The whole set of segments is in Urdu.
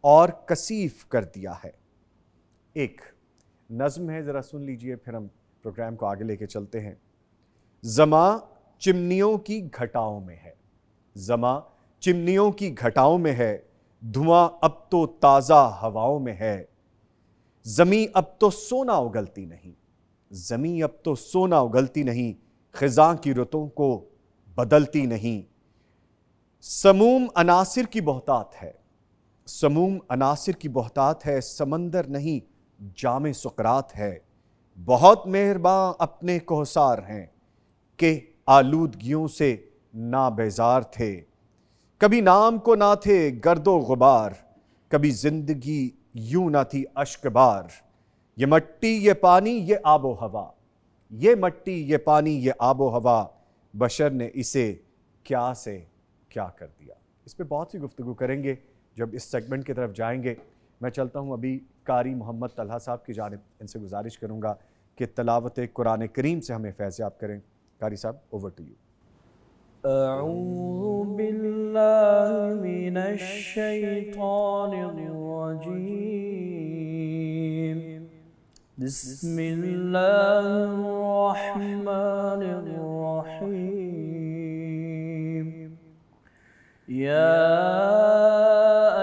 اور کثیف کر دیا ہے۔ ایک نظم ہے، ذرا سن لیجئے، پھر ہم پروگرام کو آگے لے کے چلتے ہیں۔ زماں چمنیوں کی گھٹاؤں میں ہے، زماں چمنیوں کی گھٹاؤں میں ہے، دھواں اب تو تازہ ہواؤں میں ہے۔ زمیں اب تو سونا اگلتی نہیں، زمیں اب تو سونا اگلتی نہیں، خزاں کی رتوں کو بدلتی نہیں۔ سموم عناصر کی بہتات ہے، سموم عناصر کی بہتات ہے، سمندر نہیں جام سقراط ہے۔ بہت مہرباں اپنے کوہسار ہیں کہ آلودگیوں سے نابیزار تھے۔ کبھی نام کو نہ تھے گرد و غبار، کبھی زندگی یوں نہ تھی اشک بار۔ یہ مٹی یہ پانی یہ آب و ہوا، یہ مٹی یہ پانی یہ آب و ہوا، بشر نے اسے کیا سے کیا کر دیا۔ اس پہ بہت سی گفتگو کریں گے جب اس سیگمنٹ کی طرف جائیں گے۔ میں چلتا ہوں ابھی قاری محمد طلحہ صاحب کی جانب، ان سے گزارش کروں گا کہ تلاوت قرآن کریم سے ہمیں فیض یاب کریں۔ قاری صاحب، اوور ٹو یو۔ اعوذ باللہ من الشیطان الرجیم، بسم اللہ الرحمن الرحیم۔ یا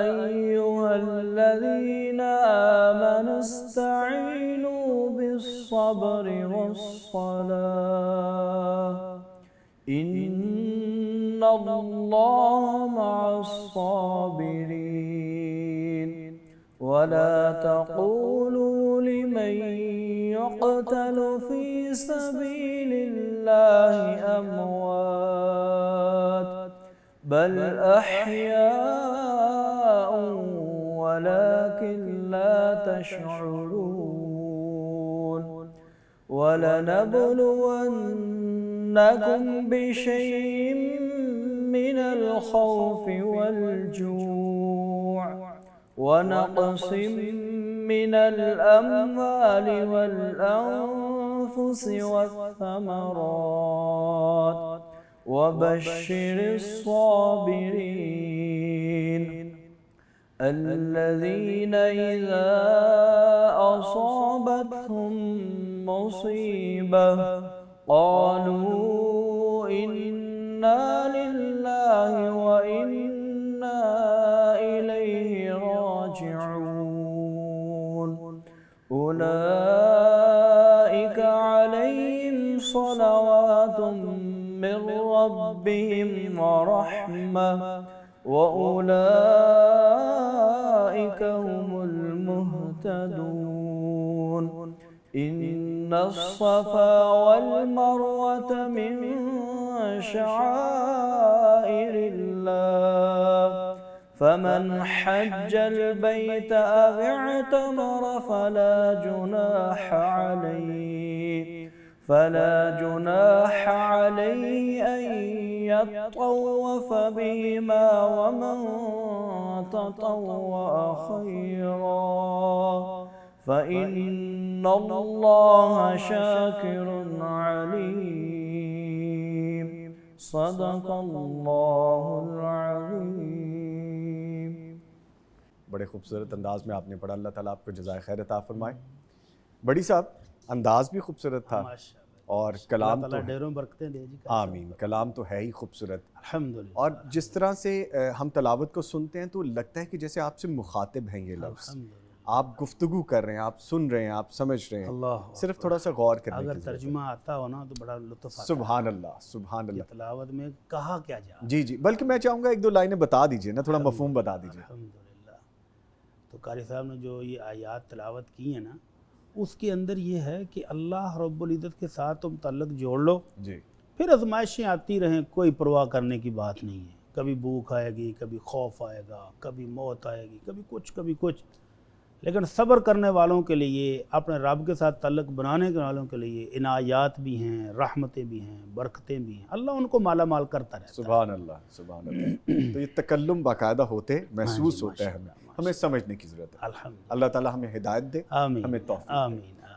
ایہا الذین آمنوا استعینوا بالصبر والصلاة ان اللہ مع الصابرین۔ ولا تقولوا لمن يقتل في سبيل الله اموات بل احياء ولكن لا تشعرون۔ ولنبلونكم بشيء من الخوف والجوع ونقص من الأموال والأنفس والثمرات وبشر الصابرين الذين إذا أصابتهم مصيبة قالوا إنا لله وإنا إليه راجعون۔ أولئك عليهم صلوات من ربهم ورحمة وأولئك هم المهتدون۔ إن الصفا والمروة من شعائر الله فمن حج البيت أو اعتمر فلا جناح عليه أن يطوف بهما ومن تطوع خيرا فإن الله شاكر عليم۔ صدق اللہ العظیم۔ بڑے خوبصورت انداز میں آپ نے پڑھا، اللہ تعالیٰ آپ کو جزائے خیر عطا فرمائے۔ بڑی صاحب، انداز بھی خوبصورت تھا اور کلام تو ڈیروں برکتیں دے جی۔ آمین، کلام تو ہے ہی خوبصورت۔ الحمدللہ۔ اور جس طرح سے ہم تلاوت کو سنتے ہیں تو لگتا ہے کہ جیسے آپ سے مخاطب ہیں یہ لفظ، آپ گفتگو کر رہے ہیں، آپ سن رہے ہیں، آپ سمجھ رہے ہیں، صرف تھوڑا سا غور کرنے کی اگر ضرورت ہے۔ ترجمہ آتا ہو نا تو بڑا لطف آتا ہے۔ سبحان اللہ، سبحان اللہ۔ تلاوت میں کہا کیا جا، جی جی، بلکہ میں چاہوں گا ایک دو لائنیں بتا دیجئے نا، تھوڑا مفہوم بتا دیجئے۔ الحمدللہ۔ تو قاری صاحب نے جو یہ آیات تلاوت کی ہیں نا، اس کے اندر یہ ہے کہ اللہ رب العزت کے ساتھ تم تعلق جوڑ لو، جی، پھر آزمائشیں آتی رہیں، کوئی پرواہ کرنے کی بات نہیں ہے۔ کبھی بھوک آئے گی، کبھی خوف آئے گا، کبھی موت آئے گی، کبھی کچھ، لیکن صبر کرنے والوں کے لیے، اپنے رب کے ساتھ تعلق بنانے کے والوں کے لیے عنایات بھی ہیں، رحمتیں بھی ہیں، برکتیں بھی ہیں۔ اللہ ان کو مالا مال کرتا رہتا ہے۔ سبحان اللہ، سبحان اللہ۔ تو یہ تکلم باقاعدہ ہوتے محسوس ہوتا ہے، ہمیں سمجھنے کی ضرورت ہے۔ الحمدللہ۔ اللہ تعالیٰ ہمیں ہدایت دے، آمین ہمیں توفیق دے۔ آمین۔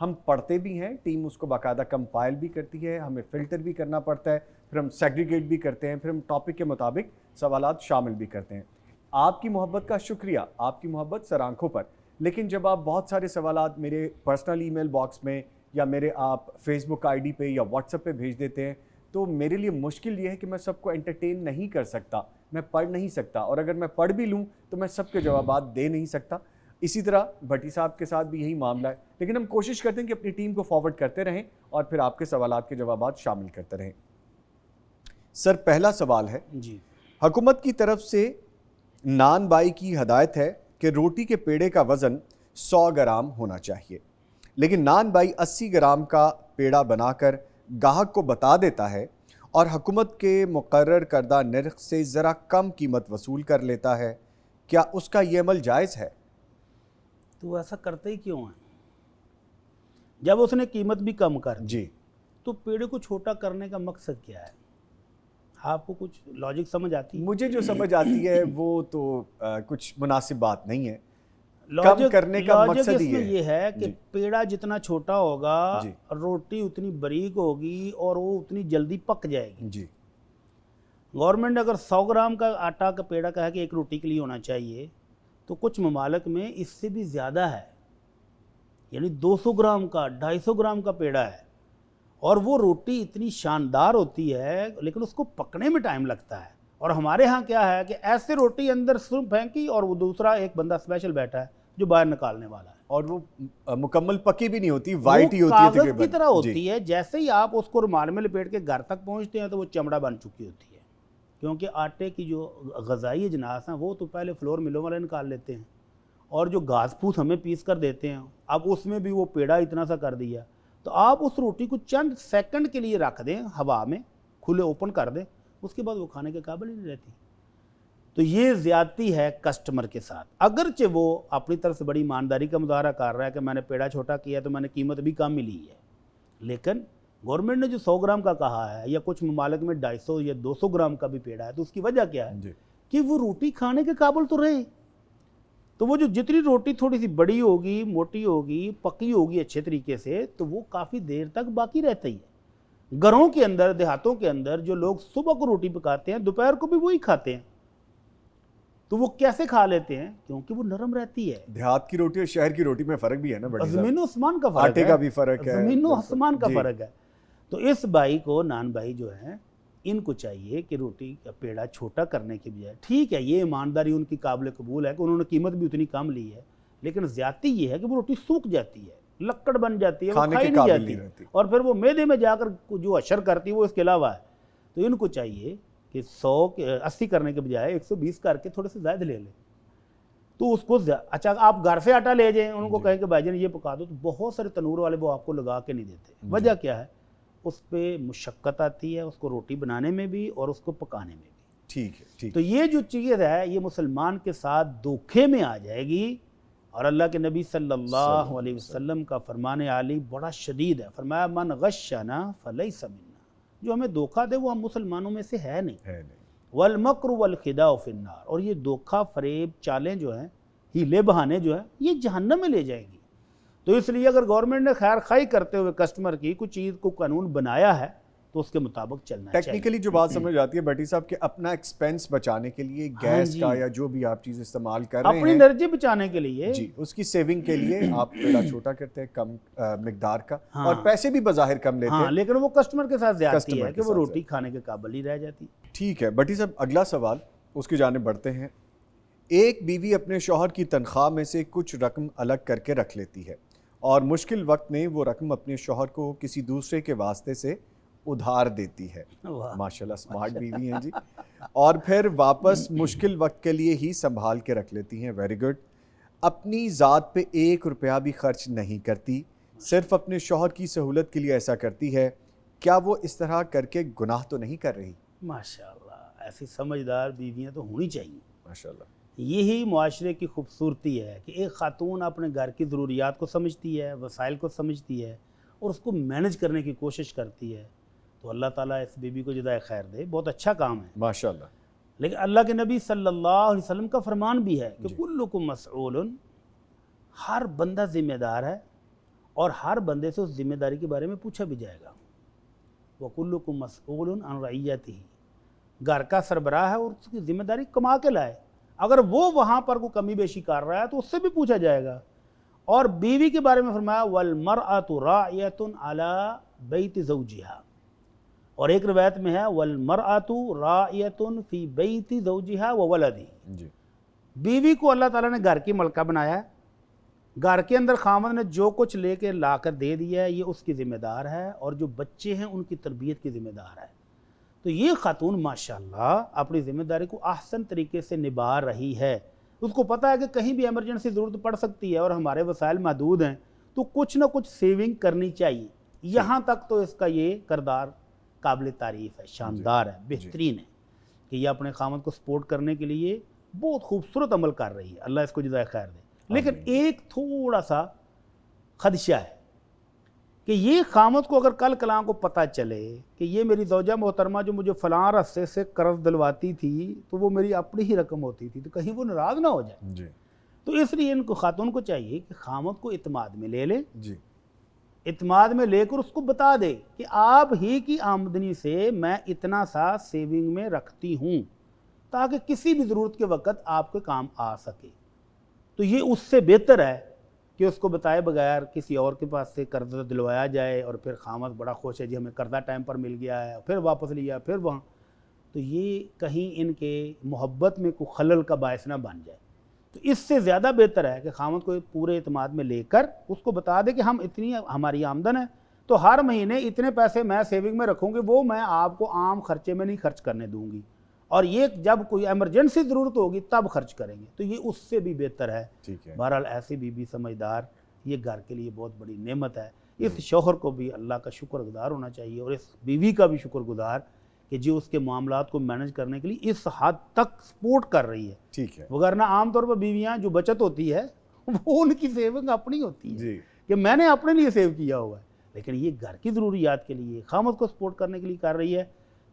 ہم پڑھتے بھی ہیں, ٹیم اس کو باقاعدہ کمپائل بھی کرتی ہے, ہمیں فلٹر بھی کرنا پڑتا ہے, پھر ہم سیگریگیٹ بھی کرتے ہیں, پھر ہم ٹاپک کے مطابق سوالات شامل بھی کرتے ہیں. آپ کی محبت کا شکریہ, آپ کی محبت سر آنکھوں پر, لیکن جب آپ بہت سارے سوالات میرے پرسنل ای میل باکس میں یا میرے آپ فیس بک آئی ڈی پہ یا واٹس ایپ پہ بھیج دیتے ہیں, تو میرے لیے مشکل یہ ہے کہ میں سب کو انٹرٹین نہیں کر سکتا, میں پڑھ نہیں سکتا, اور اگر میں پڑھ بھی لوں تو میں سب کے جوابات دے نہیں سکتا. اسی طرح بھٹی صاحب کے ساتھ بھی یہی معاملہ ہے, لیکن ہم کوشش کرتے ہیں کہ اپنی ٹیم کو فارورڈ کرتے رہیں اور پھر آپ کے سوالات کے جوابات شامل کرتے رہیں. سر پہلا سوال ہے, جی حکومت کی طرف سے نان بائی کی ہدایت ہے کہ روٹی کے پیڑے کا وزن 100 گرام ہونا چاہیے, لیکن نان بائی 80 گرام کا پیڑا بنا کر گاہک کو بتا دیتا ہے اور حکومت کے مقرر کردہ نرخ سے ذرا کم قیمت وصول کر لیتا ہے, کیا اس کا یہ عمل جائز ہے؟ تو ایسا کرتے ہی کیوں ہیں؟ جب اس نے قیمت بھی کم کر دی جی, تو پیڑے کو چھوٹا کرنے کا مقصد کیا ہے؟ آپ کو کچھ لاجک سمجھ آتی ہے؟ مجھے جو سمجھ آتی ہے وہ تو کچھ مناسب بات نہیں ہے. کم کرنے کا مقصد اس میں یہ ہے کہ پیڑا جتنا چھوٹا ہوگا جی روٹی اتنی باریک ہوگی اور وہ اتنی جلدی پک جائے گی. جی, گورنمنٹ نے اگر 100 گرام کا آٹا کا پیڑا کہا کہ ایک روٹی کے لیے ہونا چاہیے, تو کچھ ممالک میں اس سے بھی زیادہ ہے, یعنی 200 گرام کا 250 گرام کا پیڑا ہے, اور وہ روٹی اتنی شاندار ہوتی ہے لیکن اس کو پکنے میں ٹائم لگتا ہے. اور ہمارے ہاں کیا ہے کہ ایسے روٹی اندر سرم پھینکی اور وہ دوسرا ایک بندہ اسپیشل بیٹھا ہے جو باہر نکالنے والا ہے, اور وہ مکمل پکی بھی نہیں ہوتی, وائٹ ہی وہ ہوتی ہے کاغذ تقریباً. کی طرح ہوتی ہے. جیسے ہی آپ اس کو رومال میں لپیٹ کے گھر تک پہنچتے ہیں تو وہ چمڑا بن چکی ہوتی ہے, کیونکہ آٹے کی جو غذائی اجناس ہیں وہ تو پہلے فلور ملوں والے نکال لیتے ہیں, اور جو گھاس پھوس ہمیں پیس کر دیتے ہیں. اب اس میں بھی وہ پیڑا اتنا سا کر دیا, تو آپ اس روٹی کو چند سیکنڈ کے لیے رکھ دیں ہوا میں, کھلے اوپن کر دیں, اس کے بعد وہ کھانے کے قابل ہی نہیں رہتی. تو یہ زیادتی ہے کسٹمر کے ساتھ. اگرچہ وہ اپنی طرف سے بڑی ایمانداری کا مظاہرہ کر رہا ہے کہ میں نے پیڑا چھوٹا کیا تو میں نے قیمت بھی کم ملی ہے, لیکن گورنمنٹ نے جو 100 گرام کا کہا ہے, یا کچھ ممالک میں 250 یا 200 گرام کا بھی پیڑا ہے, تو اس کی وجہ کیا ہے کہ وہ روٹی کھانے کے قابل تو رہے. تو وہ جو جتنی روٹی تھوڑی سی بڑی ہوگی, موٹی ہوگی, پکی ہوگی اچھے طریقے سے, تو وہ کافی دیر تک باقی رہتا ہی ہے. گھروں کے اندر, دیہاتوں کے اندر جو لوگ صبح کو روٹی پکاتے ہیں دوپہر کو بھی وہی کھاتے ہیں, تو وہ کیسے کھا لیتے ہیں؟ کیونکہ وہ نرم رہتی ہے. دیہات کی روٹی اور شہر کی روٹی میں فرق بھی ہے نا, زمین و آسمان کا فرق ہے, آٹے کا بھی فرق ہے, زمین و آسمان کا فرق ہے. تو اس بھائی کو, نان بھائی جو ہیں, ان کو چاہیے کہ روٹی کا پیڑا چھوٹا کرنے کے بجائے, ٹھیک ہے یہ ایمانداری ان کی قابل قبول ہے کہ انہوں نے قیمت بھی اتنی کم لی ہے, لیکن زیادتی یہ ہے کہ وہ روٹی سوکھ جاتی ہے, لکڑ بن جاتی ہے, وہ کھائی نہیں جاتی, اور پھر وہ معدے میں جا کر جو اشر کرتی ہے وہ اس کے علاوہ ہے. تو ان کو چاہیے کہ 80 کرنے کے بجائے 120 کر کے تھوڑے سے زائد لے لیں. تو اس کو اچھا آپ گھر سے آٹا لے جائیں, ان کو کہیں کہ بھائی جان یہ پکا دو, تو بہت سارے تنور والے وہ آپ کو لگا کے نہیں دیتے. وجہ کیا ہے؟ اس پہ مشقت آتی ہے, اس کو روٹی بنانے میں بھی اور اس کو پکانے میں بھی. ٹھیک ہے. تو یہ جو چیز ہے یہ مسلمان کے ساتھ دھوکے میں آ جائے گی, اور اللہ کے نبی صلی اللہ علیہ وسلم کا فرمان عالی بڑا شدید ہے. فرمایا من غشنا فلیس منا, جو ہمیں دھوکہ دے وہ ہم مسلمانوں میں سے ہے نہیں. والمکر والخداع فی النار, اور یہ دھوکہ فریب چالیں جو ہیں, ہیلے بہانے جو ہیں, یہ جہنم میں لے جائیں گی. تو اس لیے اگر گورنمنٹ نے خیر خواہی کرتے ہوئے کسٹمر کی کوئی چیز کو قانون بنایا ہے تو اس کے مطابق چلنا چاہیے. ٹیکنیکلی جو بات سمجھ آتی ہے بھٹی صاحب کہ اپنا ایکسپینس بچانے کے لیے گیس کا یا جو بھی آپ چیز استعمال کر رہے ہیں, اپنی انرجی بچانے کے لیے, جی اس کی سیونگ کے لیے آپ پیڑا چھوٹا کرتے ہیں, کم مقدار کا, اور پیسے بھی بظاہر کم لیتے ہیں, لیکن وہ کسٹمر کے ساتھ زیادتی ہے کہ وہ روٹی کھانے کے قابل ہی رہ جاتی. ٹھیک ہے بھٹی صاحب, اگلا سوال اس کی جانب بڑھتے ہیں. ایک بیوی اپنے شوہر کی تنخواہ میں سے کچھ رقم الگ کر کے رکھ لیتی ہے اور مشکل وقت میں وہ رقم اپنے شوہر کو کسی دوسرے کے واسطے سے ادھار دیتی ہے. ماشاءاللہ اسمارٹ بیوی ہیں جی. اور پھر واپس مشکل وقت کے لیے ہی سنبھال کے رکھ لیتی ہیں. Very good. اپنی ذات پہ 1 روپیہ بھی خرچ نہیں کرتی, صرف اپنے شوہر کی سہولت کے لیے ایسا کرتی ہے. کیا وہ اس طرح کر کے گناہ تو نہیں کر رہی؟ ماشاءاللہ, ایسی سمجھدار بیویاں تو ہونی چاہیے. ماشاءاللہ. یہی معاشرے کی خوبصورتی ہے کہ ایک خاتون اپنے گھر کی ضروریات کو سمجھتی ہے, وسائل کو سمجھتی ہے, اور اس کو مینج کرنے کی کوشش کرتی ہے. تو اللہ تعالیٰ اس بیوی کو جزائے خیر دے, بہت اچھا کام ہے ماشاءاللہ. لیکن اللہ کے نبی صلی اللہ علیہ وسلم کا فرمان بھی ہے کہ کلکم مسئول, ہر بندہ ذمہ دار ہے, اور ہر بندے سے اس ذمہ داری کے بارے میں پوچھا بھی جائے گا. وَكُلُّكُمْ مَسْئُولٌ عَنْ رَعِيَّتِهِ. گھر کا سربراہ ہے اور اس کی ذمہ داری کما کے لائے. اگر وہ وہاں پر کوئی کمی بیشی کر رہا ہے تو اس سے بھی پوچھا جائے گا. اور بیوی کے بارے میں فرمایا وَالْمَرْأَةُ رَاعِيَةٌ عَلَى بَيْتِ زَوْجِهَا. اور ایک روایت میں ہے وَالْمَرْأَةُ رَاعِيَةٌ فِي بَيْتِ زَوْجِهَا وَوَلَدِهِ. جی بیوی کو اللہ تعالیٰ نے گھر کی ملکہ بنایا ہے. گھر کے اندر خاوند نے جو کچھ لے کے لا کر دے دیا ہے یہ اس کی ذمہ دار ہے, اور جو بچے ہیں ان کی تربیت کی ذمہ دار ہے. تو یہ خاتون ماشاءاللہ اپنی ذمہ داری کو احسن طریقے سے نبھا رہی ہے. اس کو پتہ ہے کہ کہیں بھی ایمرجنسی ضرورت پڑ سکتی ہے اور ہمارے وسائل محدود ہیں, تو کچھ نہ کچھ سیونگ کرنی چاہیے. یہاں تک تو اس کا یہ کردار قابل تعریف ہے, شاندار ہے, بہترین ہے کہ یہ اپنے خاوند کو سپورٹ کرنے کے لیے بہت خوبصورت عمل کر رہی ہے. اللہ اس کو جزائے خیر دے. لیکن ایک تھوڑا سا خدشہ ہے کہ یہ خاوند کو اگر کل کلاں کو پتہ چلے کہ یہ میری زوجہ محترمہ جو مجھے فلاں راستے سے قرض دلواتی تھی تو وہ میری اپنی ہی رقم ہوتی تھی, تو کہیں وہ ناراض نہ ہو جائے. جی تو اس لیے ان کو خاتون کو چاہیے کہ خاوند کو اعتماد میں لے لے, جی اعتماد میں لے کر اس کو بتا دے کہ آپ ہی کی آمدنی سے میں اتنا سا سیونگ میں رکھتی ہوں تاکہ کسی بھی ضرورت کے وقت آپ کے کام آ سکے. تو یہ اس سے بہتر ہے کہ اس کو بتائے بغیر کسی اور کے پاس سے قرضہ دلوایا جائے اور پھر خامد بڑا خوش ہے جی ہمیں قرضہ ٹائم پر مل گیا ہے, پھر واپس لیا, پھر وہاں. تو یہ کہیں ان کے محبت میں کوئی خلل کا باعث نہ بن جائے. تو اس سے زیادہ بہتر ہے کہ خامد کو پورے اعتماد میں لے کر اس کو بتا دے کہ ہم اتنی ہماری آمدن ہے تو ہر مہینے اتنے پیسے میں سیونگ میں رکھوں گی, وہ میں آپ کو عام خرچے میں نہیں خرچ کرنے دوں گی, اور یہ جب کوئی ایمرجنسی ضرورت ہوگی تب خرچ کریں گے. تو یہ اس سے بھی بہتر ہے. بہرحال ایسی بیوی سمجھدار یہ گھر کے لیے بہت بڑی نعمت ہے. اس شوہر کو بھی اللہ کا شکر گزار ہونا چاہیے اور اس بیوی کا بھی شکر گزار کہ جو اس کے معاملات کو مینج کرنے کے لیے اس حد تک سپورٹ کر رہی ہے. ٹھیک ہے. وگرنہ عام طور پر بیویاں جو بچت ہوتی ہے وہ ان کی سیونگ اپنی ہوتی ہے کہ میں نے اپنے لیے سیو کیا ہوا ہے, لیکن یہ گھر کی ضروریات کے لیے خامد کو سپورٹ کرنے کے لیے کر رہی ہے.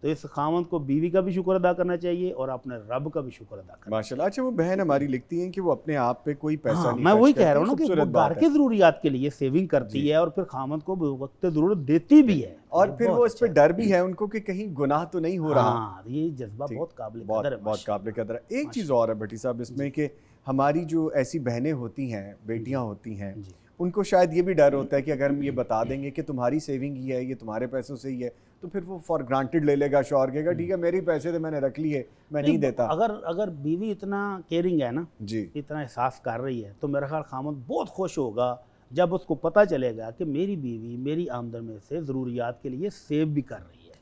تو اس خاوند کو بیوی کا بھی شکر ادا کرنا چاہیے اور اپنے رب کا بھی شکر ادا کرنا. ماشاءاللہ. اچھا وہ بہن ہماری لکھتی ہیں کہ وہ اپنے آپ پہ کوئی پیسہ نہیں, میں وہی کہہ رہا ہوں نا کہ وہ گھر کی ضروریات کے لیے سیونگ کرتی ہے اور پھر خاوند کو وقت ضرورت دیتی بھی ہے, اور پھر وہ اس پہ ڈر بھی ہے ان کو کہ کہیں گناہ تو نہیں ہو رہا. ہاں یہ جذبہ بہت قابل قدر ہے, بہت قابل قدر ہے. ایک چیز اور ہے بھٹی صاحب اس میں کہ ہماری جو ایسی بہنیں ہوتی ہیں, بیٹیاں ہوتی ہیں, ان کو شاید یہ بھی ڈر ہوتا ہے کہ اگر ہم یہ بتا دیں گے کہ تمہاری سیونگ ہی ہے, یہ تمہارے پیسوں سے ہی ہے, تو پھر وہ فار گرانٹیڈ لے لے گا, شوہر کہے گا ٹھیک ہے میری پیسے تھے میں نے رکھ لیے, میں نہیں دیتا. اگر بیوی اتنا کیئرنگ ہے نا, جی اتنا احساس کر رہی ہے, تو میرا خیال خامد بہت خوش ہوگا جب اس کو پتہ چلے گا کہ میری بیوی میری آمدن میں سے ضروریات کے لیے سیو بھی کر رہی ہے.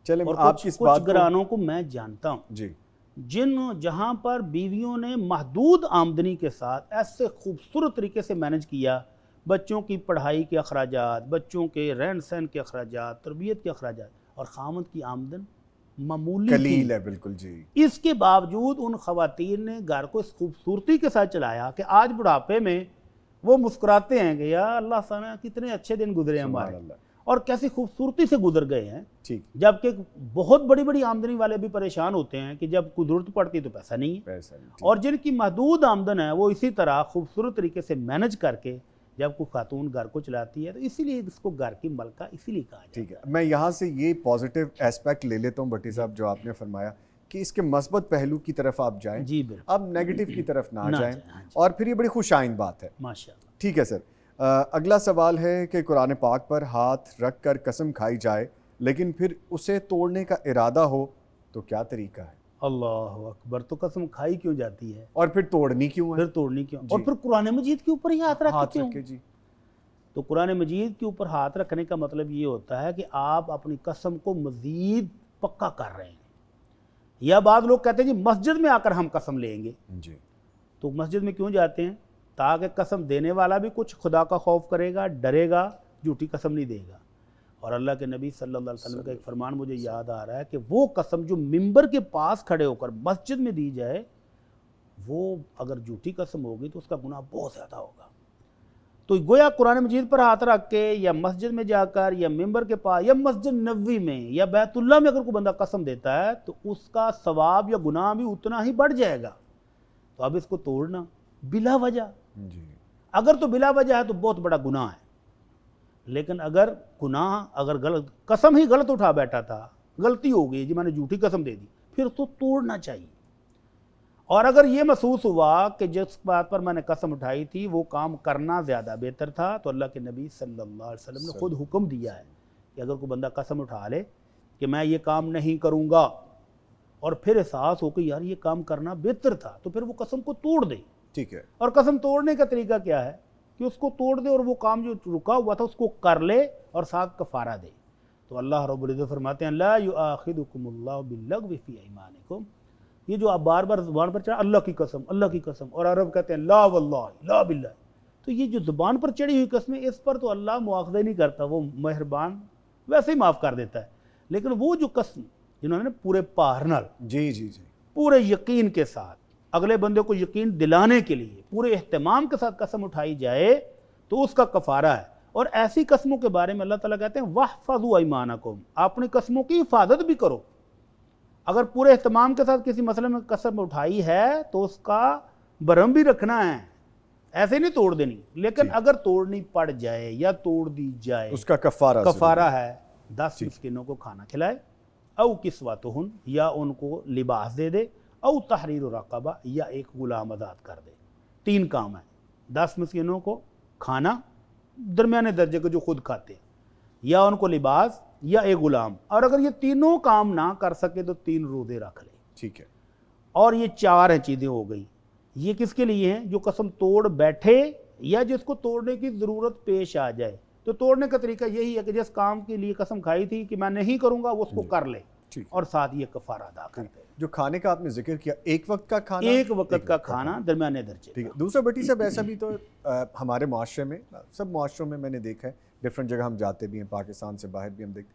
چلیں اور آپ کس بات کچھ گھرانوں کو میں جانتا ہوں جی جہاں پر بیویوں نے محدود آمدنی کے ساتھ ایسے خوبصورت طریقے سے مینج کیا, بچوں کی پڑھائی کے اخراجات, بچوں کے رہن سہن کے اخراجات, تربیت کے اخراجات, اور خامد کی آمدن معمولی قلیل ہے. بالکل جی. اس کے باوجود ان خواتین نے گھر کو اس خوبصورتی کے ساتھ چلایا کہ آج بڑھاپے میں وہ مسکراتے ہیں کہ یا اللہ سنا کتنے اچھے دن گزرے ہیں ہمارے, اور کیسی خوبصورتی سے گزر گئے ہیں. ٹھیک. جبکہ بہت بڑی بڑی آمدنی والے بھی پریشان ہوتے ہیں کہ جب کوئی ضرورت پڑتی تو پیسہ نہیں ہے, اور جن کی محدود آمدن ہے وہ اسی طرح خوبصورت طریقے سے مینج کر کے جب کوئی خاتون گھر کو چلاتی ہے تو اسی لیے اس کو گھر کی ملکہ اسی لیے کہا جاتا ہے. ٹھیک ہے. میں یہاں سے یہ پازیٹیو ایسپیکٹ لے لیتا ہوں بھٹی صاحب جو آپ نے فرمایا کہ اس کے مثبت پہلو کی طرف آپ جائیں, جی بالکل, اب نیگیٹو کی طرف نہ جائیں, اور پھر یہ بڑی خوش آئند بات ہے. ماشاءاللہ. ٹھیک ہے سر. اگلا سوال ہے کہ قرآن پاک پر ہاتھ رکھ کر قسم کھائی جائے لیکن پھر اسے توڑنے کا ارادہ ہو تو کیا طریقہ ہے؟ اللہ اکبر. تو قسم کھائی کیوں جاتی ہے اور پھر توڑنی کیوں ہے؟ پھر توڑنی کیوں, اور پھر قرآن مجید کے اوپر ہی ہاتھ رکھ کیوں؟ جی. تو قرآن مجید کے اوپر ہاتھ رکھنے کا مطلب یہ ہوتا ہے کہ آپ اپنی قسم کو مزید پکا کر رہے ہیں. یا بعض لوگ کہتے ہیں جی مسجد میں آ کر ہم قسم لیں گے. جی. تو مسجد میں کیوں جاتے ہیں؟ تاکہ قسم دینے والا بھی کچھ خدا کا خوف کرے گا, ڈرے گا, جھوٹی قسم نہیں دے گا. اور اللہ کے نبی صلی اللہ علیہ وسلم کا ایک فرمان مجھے یاد آ رہا ہے کہ وہ قسم جو ممبر کے پاس کھڑے ہو کر مسجد میں دی جائے, وہ اگر جھوٹی قسم ہوگی تو اس کا گناہ بہت زیادہ ہوگا. تو گویا قرآن مجید پر ہاتھ رکھ کے یا مسجد میں جا کر یا ممبر کے پاس یا مسجد نبوی میں یا بیت اللہ میں اگر کوئی بندہ قسم دیتا ہے تو اس کا ثواب یا گناہ بھی اتنا ہی بڑھ جائے گا. تو اب اس کو توڑنا بلا وجہ, جی. اگر تو بلا وجہ ہے تو بہت بڑا گناہ ہے, لیکن اگر گناہ اگر غلط قسم ہی غلط اٹھا بیٹھا تھا, غلطی ہو گئی جی میں نے جھوٹی قسم دے دی, پھر تو توڑنا چاہیے. اور اگر یہ محسوس ہوا کہ جس بات پر میں نے قسم اٹھائی تھی وہ کام کرنا زیادہ بہتر تھا, تو اللہ کے نبی صلی اللہ علیہ وسلم نے خود حکم دیا ہے کہ اگر کوئی بندہ قسم اٹھا لے کہ میں یہ کام نہیں کروں گا, اور پھر احساس ہو کہ یار یہ کام کرنا بہتر تھا, تو پھر وہ قسم کو توڑ دے. ٹھیک ہے. اور قسم توڑنے کا طریقہ کیا ہے کہ اس کو توڑ دے اور وہ کام جو رکا ہوا تھا اس کو کر لے اور ساتھ کفارہ دے. تو اللہ رب العزت فرماتے ہیں لا یؤاخذکم اللہ باللغو فی ایمانکم, یہ جو آپ بار بار زبان پر چڑھا اللہ کی قسم اللہ کی قسم, اور عرب کہتے ہیں لا واللہ لا باللہ, تو یہ جو زبان پر چڑھی ہوئی قسمیں اس پر تو اللہ مؤاخذہ نہیں کرتا, وہ مہربان ویسے ہی معاف کر دیتا ہے. لیکن وہ جو قسم جنہوں نے پورے پار نال جی جی جی پورے یقین کے ساتھ اگلے بندے کو یقین دلانے کے لیے پورے اہتمام کے ساتھ قسم اٹھائی جائے تو اس کا کفارہ ہے. اور ایسی قسموں کے بارے میں اللہ تعالیٰ کہتے ہیں وَاحْفَظُوا أَيْمَانَكُمْ, اپنی قسموں کی حفاظت بھی کرو. اگر پورے اہتمام کے ساتھ کسی مسئلے میں قسم اٹھائی ہے تو اس کا برہم بھی رکھنا ہے, ایسے نہیں توڑ دینی. لیکن اگر توڑنی پڑ جائے یا توڑ دی جائے اس کا کفارہ ہے 10 مسکینوں کو کھانا کھلائے, او کسوتہن, یا ان کو لباس دے دے, او تحریر رقبہ, یا ایک غلام آزاد کر دے. 3 کام ہیں, 10 مسکینوں کو کھانا درمیانے درجے کے جو خود کھاتے ہیں, یا ان کو لباس, یا ایک غلام. اور اگر یہ تینوں کام نہ کر سکے تو 3 روزے رکھ لے. ٹھیک ہے. اور یہ 4 چیزیں ہو گئی. یہ کس کے لیے ہیں؟ جو قسم توڑ بیٹھے یا جس کو توڑنے کی ضرورت پیش آ جائے. تو توڑنے کا طریقہ یہی ہے کہ جس کام کے لیے قسم کھائی تھی کہ میں نہیں کروں گا وہ اس کو کر لے, اور ساتھ یہ کفارہ ادا کر دے. جو کھانے کا آپ نے ذکر کیا, ایک وقت کا کھانا, ایک وقت کا کھانا درمیانے درجے. ٹھیک ہے. دوسرا بٹی صاحب ایسا بھی تو ہمارے معاشرے میں, سب معاشروں میں نے دیکھا ہے, ڈفرینٹ جگہ ہم جاتے بھی ہیں, پاکستان سے باہر بھی ہم دیکھتے,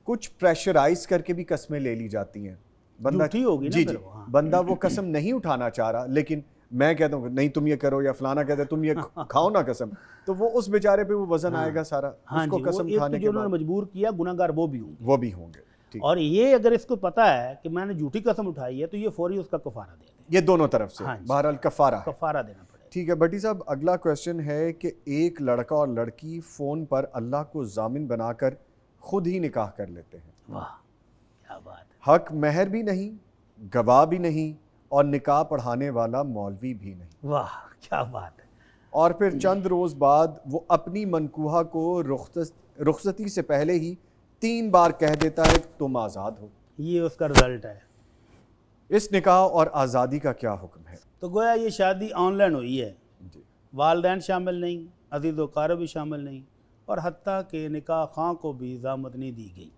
کچھ پریشرائز کر کے بھی قسمیں لے لی جاتی ہیں. بندہ جی جی بندہ وہ قسم نہیں اٹھانا چاہ رہا, لیکن میں کہتا ہوں نہیں تم یہ کرو, یا فلانا کہتا ہے تم یہ کھاؤ نا قسم, تو وہ اس بیچارے پہ وہ وزن آئے گا سارا. اس کو قسم کھانے کے بعد مجبور کیا گناہگار وہ بھی ہوں گے. اور یہ اگر اس کو پتہ ہے کہ میں نے جھوٹی قسم اٹھائی ہے تو یہ فوری اس کا کفارہ دے دے. یہ دونوں طرف سے بہرحال کفارہ دینا پڑے. ٹھیک ہے. بٹی صاحب اگلا کویسچن ہے کہ ایک لڑکا اور لڑکی فون پر اللہ کو ضامن بنا کر خود ہی نکاح کر لیتے ہیں. واہ کیا بات ہے. حق مہر بھی نہیں, گواہ بھی نہیں, اور نکاح پڑھانے والا مولوی بھی نہیں. واہ کیا بات ہے. اور پھر چند روز بعد وہ اپنی منکوحہ کو رخصتی سے پہلے ہی 3 بار کہہ دیتا ہے تم آزاد ہو. یہ اس کا رزلٹ ہے. اس نکاح اور آزادی کا کیا حکم ہے؟ تو گویا یہ شادی آن لائن ہوئی ہے, جی. والدین شامل نہیں, عزیز و اقارب بھی شامل نہیں, اور حتیٰ کہ نکاح خواں کو بھی ضامنت نہیں دی گئی.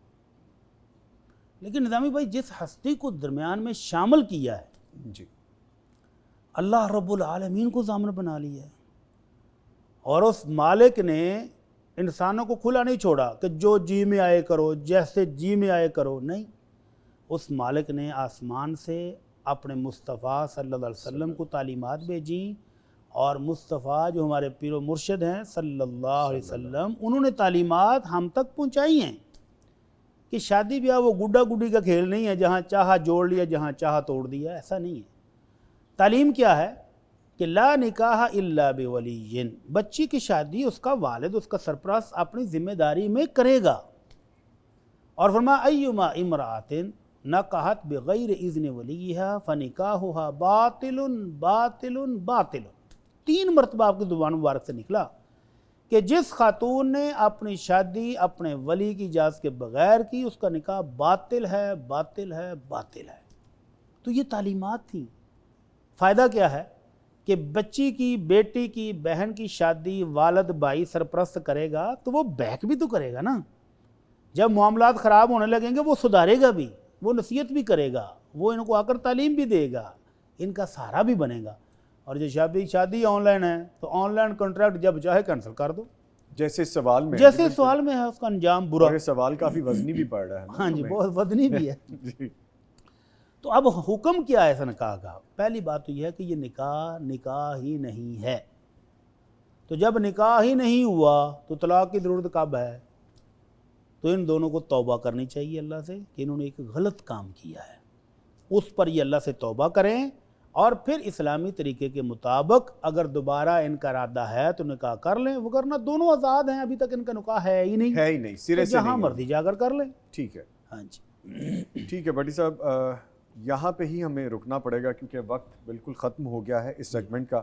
لیکن نظامی بھائی جس ہستی کو درمیان میں شامل کیا ہے جی اللہ رب العالمین کو ضامن بنا لیا ہے, اور اس مالک نے انسانوں کو کھلا نہیں چھوڑا کہ جو جی میں آئے کرو, جیسے جی میں آئے کرو. نہیں, اس مالک نے آسمان سے اپنے مصطفیٰ صلی اللہ علیہ وسلم کو تعلیمات بھیجیں, اور مصطفیٰ جو ہمارے پیر و مرشد ہیں صلی اللہ علیہ وسلم, انہوں نے تعلیمات ہم تک پہنچائی ہیں کہ شادی بیاہ وہ گڈا گڈی کا کھیل نہیں ہے جہاں چاہا جوڑ لیا جہاں چاہا توڑ دیا. ایسا نہیں ہے. تعلیم کیا ہے کہ لا نکاح الا بولی, بچی کی شادی اس کا والد, اس کا سرپرست اپنی ذمہ داری میں کرے گا. اور فرمایا ایما امرأۃ نکحت بغیر اذن ولیہا فنکاحھا باطل باطل باطل. 3 مرتبہ آپ کی زبان مبارک سے نکلا کہ جس خاتون نے اپنی شادی اپنے ولی کی اجازت کے بغیر کی اس کا نکاح باطل ہے باطل ہے باطل ہے. تو یہ تعلیمات تھیں. فائدہ کیا ہے کہ بچی کی, بیٹی کی, بہن کی شادی والد بھائی سرپرست کرے گا تو وہ بیک بھی تو کرے گا نا. جب معاملات خراب ہونے لگیں گے وہ سدھارے گا بھی, وہ نصیحت بھی کرے گا, وہ ان کو آ کر تعلیم بھی دے گا, ان کا سہارا بھی بنے گا. اور جو شادی آن لائن ہے تو آن لائن کانٹریکٹ جب چاہے کینسل کر دو, جیسے سوال میں ہے اس کا انجام برا. اور یہ سوال کافی وزنی بھی پڑ رہا ہے. ہاں جی بہت وزنی بھی ہے. جی. تو اب حکم کیا ہے اس نکاح کا؟ پہلی بات تو یہ ہے کہ یہ نکاح ہی نہیں ہے. تو جب نکاح ہی نہیں ہوا تو طلاق کی ضرورت کب ہے؟ تو ان دونوں کو توبہ کرنی چاہیے اللہ سے کہ انہوں نے ایک غلط کام کیا ہے. اس پر یہ اللہ سے توبہ کریں اور پھر اسلامی طریقے کے مطابق اگر دوبارہ ان کا ارادہ ہے تو نکاح کر لیں، ورنہ دونوں آزاد ہیں، ابھی تک ان کا نکاح ہے ہی نہیں، سرے سے جہاں نہیں مرضی جا کر کر لیں۔ ٹھیک ہے، ہاں جی، ٹھیک ہے بھٹی صاحب، یہاں پہ ہی ہمیں رکنا پڑے گا کیونکہ وقت بالکل ختم ہو گیا ہے اس سیگمنٹ کا،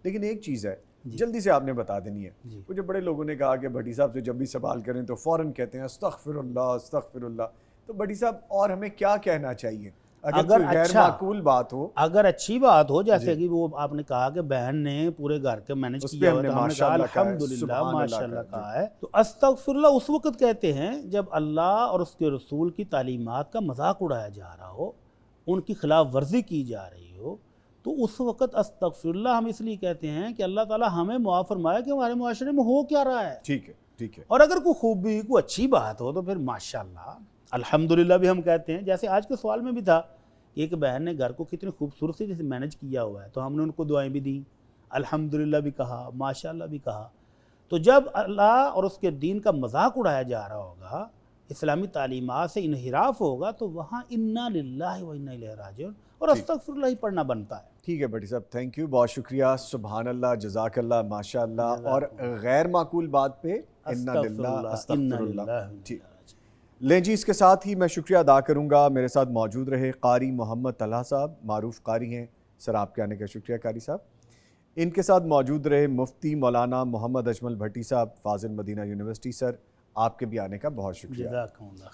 لیکن ایک چیز ہے جلدی سے آپ نے بتا دینی ہے۔ مجھے بڑے لوگوں نے کہا کہ بھٹی صاحب سے جب بھی سوال کریں تو فوراً کہتے ہیں استغفر اللہ استغفر اللہ، تو بھٹی صاحب اور ہمیں کیا کہنا چاہیے اگر کوئی غیر معقول بات ہو؟ اگر اچھی بات ہو، جیسے کہ وہ آپ نے کہا کہ بہن نے پورے گھر کے مینج کیا ہوا، تو ہم نے کہا الحمدللہ ماشاءاللہ کہا ہے، تو استغفر اللہ اس وقت کہتے ہیں جب اللہ اور اس کے رسول کی تعلیمات کا مذاق اڑایا جا رہا ہو، ان کی خلاف ورزی کی جا رہی ہو، تو اس وقت استغفر اللہ ہم اس لیے کہتے ہیں کہ اللہ تعالیٰ ہمیں معاف فرمائے کہ ہمارے معاشرے میں ہو کیا رہا ہے۔ ٹھیک ہے، ٹھیک ہے، اور اگر کوئی خوبی، کوئی اچھی بات ہو تو پھر ماشاءاللہ الحمدللہ بھی ہم کہتے ہیں۔ جیسے آج کے سوال میں بھی تھا کہ ایک بہن نے گھر کو کتنی خوبصورتی سے مینج کیا ہوا ہے، تو ہم نے ان کو دعائیں بھی دیں، الحمدللہ بھی کہا، ماشاءاللہ بھی کہا۔ تو جب اللہ اور اس کے دین کا مذاق اڑایا جا رہا ہوگا، اسلامی تعلیمات سے انحراف ہوگا، تو وہاں انا للہ و انا الیہ راجعون اور استغفر اللہ ہی پڑھنا بنتا ہے۔ ٹھیک ہے بھٹی صاحب، تھینک یو، بہت شکریہ، سبحان اللہ، جزاک اللہ، ماشاء اللہ، اور غیر معقول بات پہ انا للہ استغفر اللہ۔ ٹھیک، لیں جی، اس کے ساتھ ہی میں شکریہ ادا کروں گا، میرے ساتھ موجود رہے قاری محمد طلحہ صاحب، معروف قاری ہیں، سر آپ کے آنے کا شکریہ قاری صاحب۔ ان کے ساتھ موجود رہے مفتی مولانا محمد اجمل بھٹی صاحب، فاضل مدینہ یونیورسٹی، سر آپ کے بھی آنے کا بہت شکریہ۔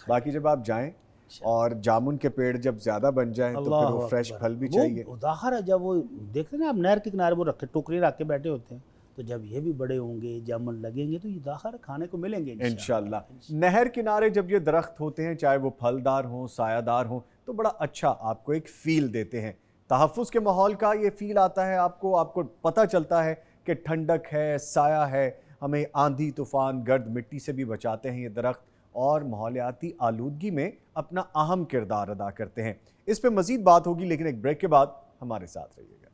باقی جب آپ جائیں اور جامن کے پیڑ جب زیادہ بن جائیں تو پھر وہ فریش پھل بھی چاہیے۔ وہ ظاہر ہے، جب وہ دیکھتے ہیں نا آپ نہر کے کنارے وہ رکھے ٹوکری رکھ کے بیٹھے ہوتے ہیں، تو جب یہ بھی بڑے ہوں گے، جامن لگیں گے، تو یہ ظاہر کھانے کو ملیں گے انشاءاللہ۔ نہر کنارے جب یہ درخت ہوتے ہیں، چاہے وہ پھلدار ہوں، سایہ دار ہوں، تو بڑا اچھا آپ کو ایک فیل دیتے ہیں، تحفظ کے ماحول کا یہ فیل آتا ہے، آپ کو پتہ چلتا ہے کہ ٹھنڈک ہے، سایہ ہے، ہمیں آندھی طوفان گرد مٹی سے بھی بچاتے ہیں یہ درخت، اور ماحولیاتی آلودگی میں اپنا اہم کردار ادا کرتے ہیں۔ اس پہ مزید بات ہوگی، لیکن ایک بریک کے بعد ہمارے ساتھ رہیے گا۔